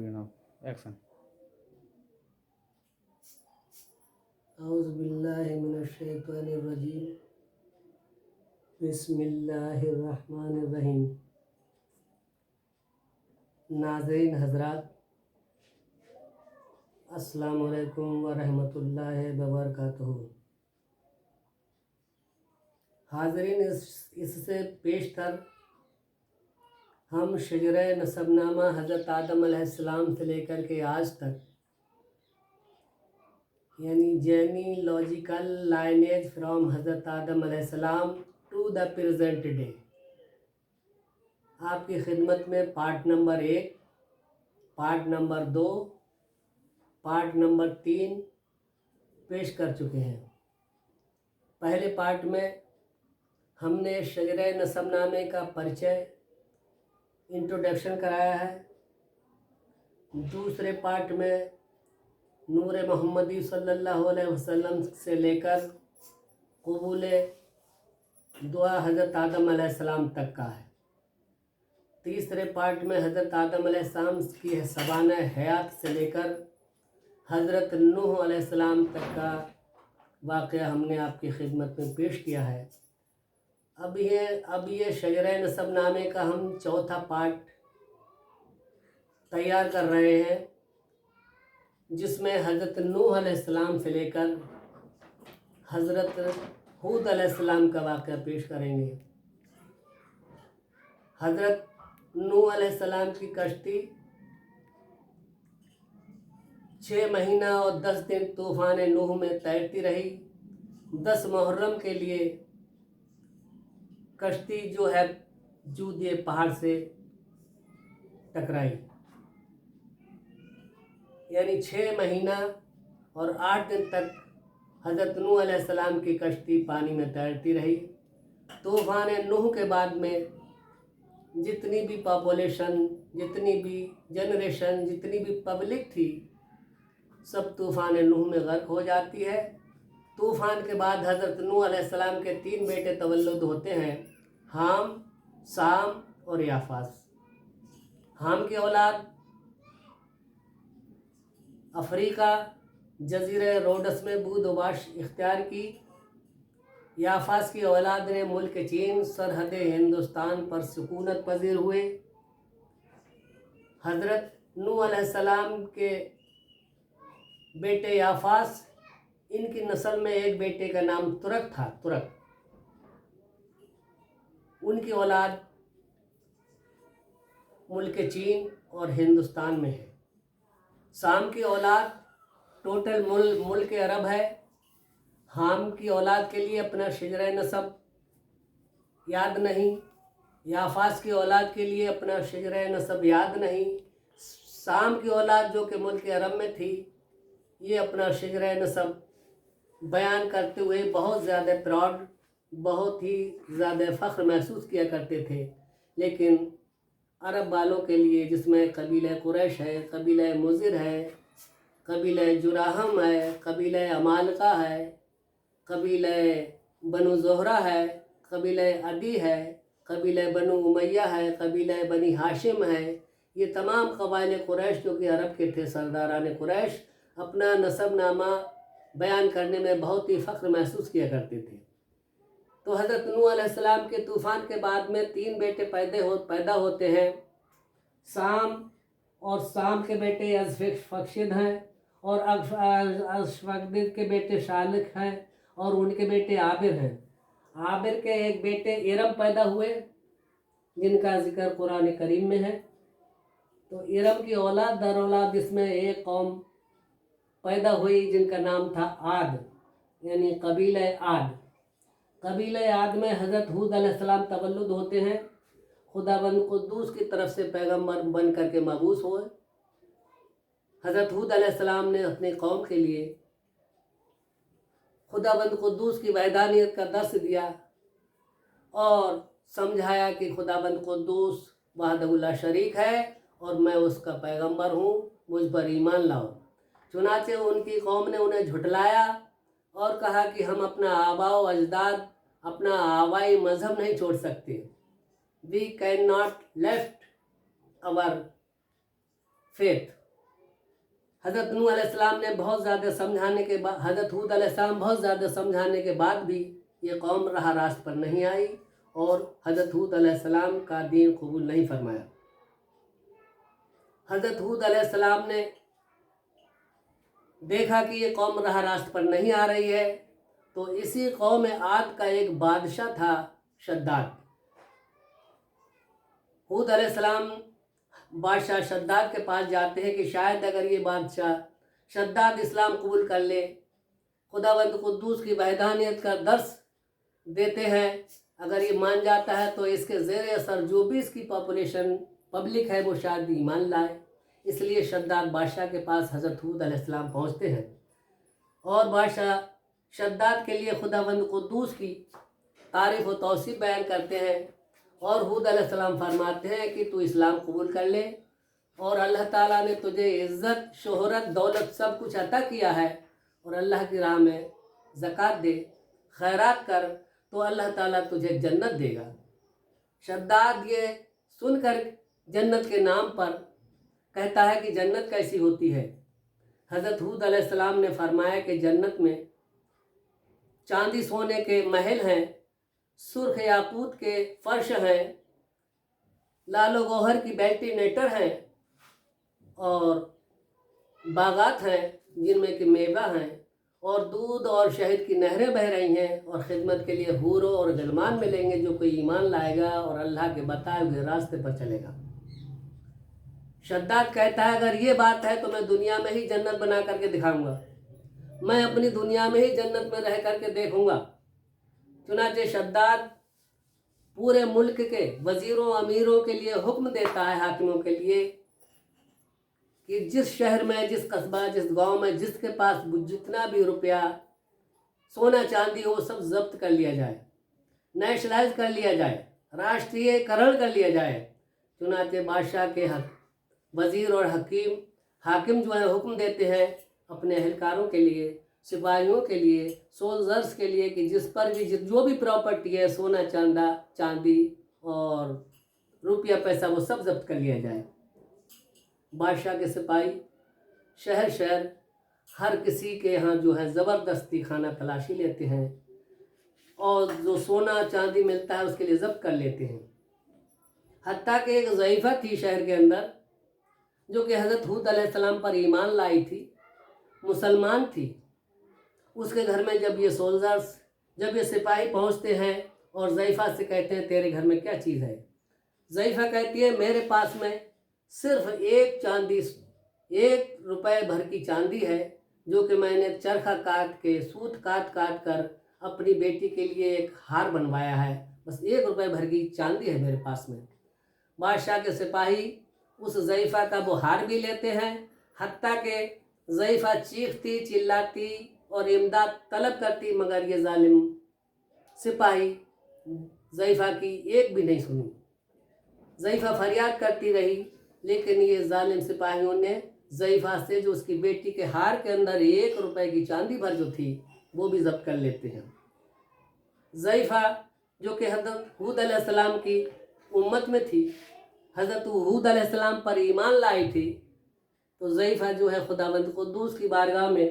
Action. اعوذ باللہ من الشیطان الرجیم بسم اللہ الرحمن الرحیم۔ ناظرین حضرات، السلام علیکم ورحمۃ اللہ وبرکاتہ۔ حاضرین، اس سے پیشتر ہم شجرہ نسب نامہ حضرت آدم علیہ السلام سے لے کر کے آج تک، یعنی جینی لاجیکل لائنیج فرام حضرت آدم علیہ السلام ٹو دا پریزنٹ ڈے، آپ کی خدمت میں part number 1، part number 2، part number 3 پیش کر چکے ہیں۔ پہلے پارٹ میں ہم نے شجرہ نسب نامے کا پرچے، انٹروڈکشن کرایا ہے۔ دوسرے پارٹ میں نور محمدی صلی اللہ علیہ وسلم سے لے کر قبول دعا حضرت آدم علیہ السلام تک کا ہے۔ تیسرے پارٹ میں حضرت آدم علیہ السلام کی سبانہ حیات سے لے کر حضرت نوح علیہ السلام تک کا واقعہ ہم نے آپ کی خدمت میں پیش کیا ہے۔ اب یہ شجرہ نسب نامے کا ہم چوتھا پارٹ تیار کر رہے ہیں، جس میں حضرت نوح علیہ السلام سے لے کر حضرت ہود علیہ السلام کا واقعہ پیش کریں گے۔ حضرت نوح علیہ السلام کی کشتی 6 مہینہ اور 10 دن طوفان نوح میں تیرتی رہی۔ 10 محرم کے لیے کشتی جو ہے جودیہ پہاڑ سے ٹکرائی، یعنی 6 مہینہ اور 8 دن تک حضرت نوح علیہ السلام کی کشتی پانی میں تیرتی رہی۔ طوفان نوح کے بعد میں جتنی بھی پاپولیشن، جتنی بھی جنریشن، جتنی بھی پبلک تھی، سب طوفان نوح میں غرق ہو جاتی ہے۔ طوفان کے بعد حضرت نوح علیہ السلام کے 3 بیٹے تولد ہوتے ہیں، حام، سام اور یافاس۔ حام کی اولاد افریقہ جزیرہ روڈس میں بود و باش اختیار کی۔ یافاس کی اولاد نے ملک چین سرحد ہندوستان پر سکونت پذیر ہوئے۔ حضرت نوح علیہ السلام کے بیٹے یافاس، ان کی نسل میں ایک بیٹے کا نام ترک تھا، ترک۔ ان کی اولاد ملک چین اور ہندوستان میں ہے۔ سام کی اولاد ٹوٹل ملک عرب ہے۔ حام کی اولاد کے لیے اپنا شجرہ نسب یاد نہیں، یافاس کی اولاد کے لیے اپنا شجرہ نسب یاد نہیں۔ سام کی اولاد جو کہ ملک عرب میں تھی، یہ اپنا شجرہ نسب بیان کرتے ہوئے بہت زیادہ پراؤڈ، بہت ہی زیادہ فخر محسوس کیا کرتے تھے۔ لیکن عرب والوں کے لیے، جس میں قبیلہ قریش ہے، قبیلہ مضر ہے، قبیلہ جراحم ہے، قبیلہ عمالقہ ہے، قبیلہ بنو زہرہ ہے، قبیلہ عدی ہے، قبیلہ بنو امیہ ہے، قبیلہ بنی ہاشم ہے، یہ تمام قبائل قریش جو کہ عرب کے تھے، سرداران قریش، اپنا نسب نامہ بیان کرنے میں بہت ہی فخر محسوس کیا کرتے تھے۔ تو حضرت نوح علیہ السلام کے طوفان کے بعد میں 3 بیٹے پیدا ہوتے ہیں، سام، اور سام کے بیٹے ازفکشد ہیں، اور ازفکشد کے بیٹے شالک ہیں، اور ان کے بیٹے عابر ہیں۔ عابر کے ایک بیٹے ارم پیدا ہوئے، جن کا ذکر قرآن کریم میں ہے۔ تو ارم کی اولاد در اولاد اس میں ایک قوم پیدا ہوئی جن کا نام تھا عاد، یعنی قبیلہ عاد۔ قبیلہ عاد میں حضرت ہود علیہ السلام تولد ہوتے ہیں۔ خداوند قدوس کی طرف سے پیغمبر بن کر کے مبعوث ہوئے۔ حضرت ہود علیہ السلام نے اپنی قوم کے لیے خداوند قدوس کی وحدانیت کا درس دیا اور سمجھایا کہ خداوند قدوس وحدہ لا شریک ہے اور میں اس کا پیغمبر ہوں، مجھ پر ایمان لاؤ۔ چنانچہ ان کی قوم نے انہیں جھٹلایا اور کہا کہ ہم اپنا آباء و اجداد، اپنا آبائی مذہب نہیں چھوڑ سکتے۔ We cannot left our faith. حضرت نوح علیہ السلام نے بہت زیادہ سمجھانے کے بعد، حضرت ہود علیہ السلام بہت زیادہ سمجھانے کے بعد بھی یہ قوم راہ راست پر نہیں آئی اور حضرت ہود علیہ السلام کا دین قبول نہیں فرمایا. حضرت ہود علیہ السلام نے دیکھا کہ یہ قوم راہ راست پر نہیں آ رہی ہے، تو اسی قوم عاد کا ایک بادشاہ تھا شداد. ہود علیہ السلام بادشاہ شداد کے پاس جاتے ہیں کہ شاید اگر یہ بادشاہ شداد اسلام قبول کر لے، خداوند قدوس کی وحدانیت کا درس دیتے ہیں، اگر یہ مان جاتا ہے تو اس کے زیر اثر جو بھی اس کی پبلک ہے وہ شاید ایمان لائے. اس لیے شداد بادشاہ کے پاس حضرت ہود علیہ السلام پہنچتے ہیں اور بادشاہ شداد کے لیے خداوند قدوس کی تعریف و توصیف بیان کرتے ہیں، اور ہود علیہ السلام فرماتے ہیں کہ تو اسلام قبول کر لے اور اللہ تعالیٰ نے تجھے عزت، شہرت، دولت سب کچھ عطا کیا ہے، اور اللہ کی راہ میں زکوٰۃ دے، خیرات کر، تو اللہ تعالیٰ تجھے جنت دے گا. شداد یہ سن کر جنت کے نام پر کہتا ہے کہ جنت کیسی ہوتی ہے. حضرت ہود علیہ السلام نے فرمایا کہ جنت میں چاندی سونے کے محل ہیں، سرخ یاقوت کے فرش ہیں، لال و گوہر کی وینٹیلیٹر ہیں، اور باغات ہیں جن میں کہ میوہ ہیں، اور دودھ اور شہد کی نہریں بہہ رہی ہیں، اور خدمت کے لیے حوروں اور غلمان ملیں گے جو کوئی ایمان لائے گا اور اللہ کے بتائے ہوئے راستے پر چلے گا. شداد کہتا ہے اگر یہ بات ہے تو میں دنیا میں ہی جنت بنا کر کے دکھاؤں گا، میں اپنی دنیا میں ہی جنت میں رہ کر کے دیکھوں گا. چنانچہ شداد پورے ملک کے وزیروں امیروں کے لیے حکم دیتا ہے، حاکموں کے لیے، کہ جس شہر میں، جس قصبہ، جس گاؤں میں جس کے پاس جتنا بھی روپیہ، سونا چاندی ہو، سب ضبط کر لیا جائے، نیشنلائز کر لیا جائے، راشٹریہ کرن کر لیا جائے. چنانچہ بادشاہ کے وزیر اور حاکم جو ہے حکم دیتے ہیں اپنے اہلکاروں کے لیے، سپاہیوں کے لیے، سولجرز کے لیے، کہ جس پر بھی جو بھی پراپرٹی ہے، سونا چاندی اور روپیہ پیسہ، وہ سب ضبط کر لیا جائے. بادشاہ کے سپاہی شہر ہر کسی کے ہاں جو ہے زبردستی خانہ تلاشی لیتے ہیں، اور جو سونا چاندی ملتا ہے اس کے لیے ضبط کر لیتے ہیں. حتیٰ کہ ایک ضعیفہ تھی شہر کے اندر جو کہ حضرت ہود علیہ السلام پر ایمان لائی تھی، مسلمان تھی. اس کے گھر میں جب یہ سپاہی پہنچتے ہیں اور ضعیفہ سے کہتے ہیں تیرے گھر میں کیا چیز ہے؟ ضعیفہ کہتی ہے میرے پاس میں صرف ایک روپے بھر کی چاندی ہے، جو کہ میں نے چرخہ کاٹ کے، سوت کاٹ کر اپنی بیٹی کے لیے ایک ہار بنوایا ہے، بس 1 روپے بھر کی چاندی ہے میرے پاس میں. بادشاہ کے سپاہی اس ضعیفہ کا وہ ہار بھی لیتے ہیں، حتیٰ کہ ضعیفہ چیختی، چلاتی اور امداد طلب کرتی، مگر یہ ظالم سپاہی ضعیفہ کی ایک بھی نہیں سنی. ضعیفہ فریاد کرتی رہی، لیکن یہ ظالم سپاہیوں نے ضعیفہ سے جو اس کی بیٹی کے ہار کے اندر 1 روپے کی چاندی بھر جو تھی وہ بھی ضبط کر لیتے ہیں. ضعیفہ جو کہ حضرت ہود علیہ السلام کی امت میں تھی، حضرت ہود علیہ السلام پر ایمان لائی تھی، تو ضعیفہ جو ہے خداوند قدوس کی بارگاہ میں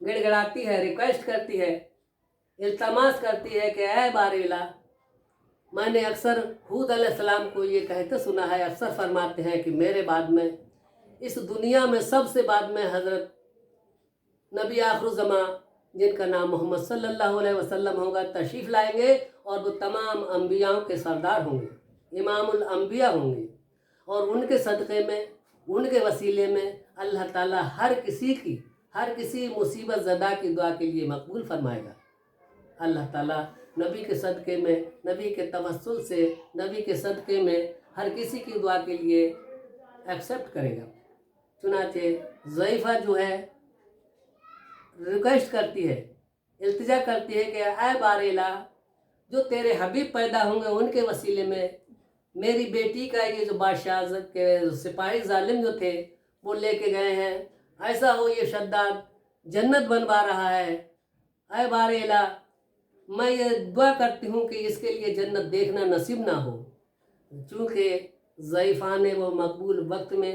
گڑ گڑاتی ہے، ریکویسٹ کرتی ہے، التماس کرتی ہے کہ اے بار الہ، میں نے اکثر ہود علیہ السلام کو یہ کہتے سنا ہے، اکثر فرماتے ہیں کہ میرے بعد میں، اس دنیا میں سب سے بعد میں حضرت نبی آخر الزمان جن کا نام محمد صلی اللہ علیہ وسلم ہوگا تشریف لائیں گے، اور وہ تمام انبیاءوں کے سردار ہوں گے، امام الانبیاء ہوں گے، اور ان کے صدقے میں، ان کے وسیلے میں اللہ تعالیٰ ہر کسی مصیبت زدہ کی دعا کے لیے مقبول فرمائے گا. اللہ تعالیٰ نبی کے صدقے میں، نبی کے توسل سے، نبی کے صدقے میں ہر کسی کی دعا کے لیے ایکسیپٹ کرے گا. چنانچہ ضعیفہ جو ہے ریکویسٹ کرتی ہے، التجا کرتی ہے کہ اے بار الہ، جو تیرے حبیب پیدا ہوں گے ان کے وسیلے میں میری بیٹی کا یہ جو بادشاہ کے سپاہی ظالم جو تھے وہ لے کے گئے ہیں، ایسا ہو یہ شداد جنت بنوا رہا ہے، اے بار الہ میں یہ دعا کرتی ہوں کہ اس کے لیے جنت دیکھنا نصیب نہ ہو. چونکہ ضعیفہ نے وہ مقبول وقت میں